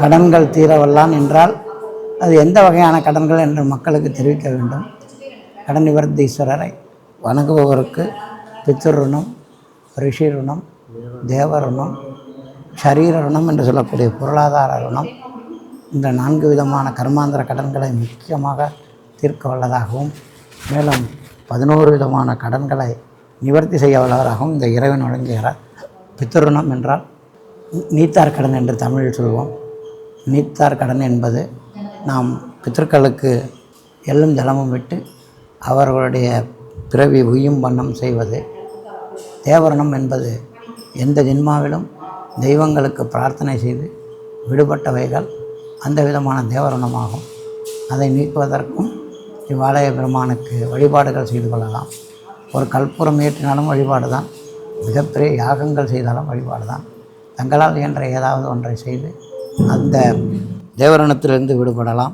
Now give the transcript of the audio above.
கடன்கள் தீரவல்லான் என்றால் அது எந்த வகையான கடன்கள் என்று மக்களுக்கு தெரிவிக்க வேண்டும். கடன் நிவர்த்தீஸ்வரரை வணங்குபவருக்கு பித்ரு ருணம், ரிஷி ருணம், தேவ ருணம், ஷரீர ருணம் என்று சொல்லக்கூடிய பொருளாதார ருணம், இந்த 4 விதமான கர்மாந்திர கடன்களை முக்கியமாக தீர்க்க வல்லதாகவும், மேலும் 11 விதமான கடன்களை நிவர்த்தி செய்ய வல்லவராகவும் இந்த இறைவன் வழங்குகிறார். பித்ருணம் என்றால் நீத்தார் கடன் என்று தமிழில் சொல்வோம். நீத்தார் கடன் என்பது நாம் பித்ருக்களுக்கு எள்ளும் ஜலமும் விட்டு அவர்களுடைய பிறவி உய்யும் வண்ணம் செய்வது. தேவரணம் என்பது எந்த ஜென்மாவிலும் தெய்வங்களுக்கு பிரார்த்தனை செய்து விடுபட்டவைகள் அந்த விதமான தேவரணமாகும். அதை நீக்குவதற்கும் இவ்வாலய பெருமானுக்கு வழிபாடுகள் செய்து கொள்ளலாம். ஒரு கற்பூரம் ஏற்றினாலும் வழிபாடு தான், மிகப்பெரிய யாகங்கள் செய்தாலும் வழிபாடு தான். தங்களால் இயன்ற ஏதாவது ஒன்றை செய்து அந்த தேவரணத்திலிருந்து விடுபடலாம்.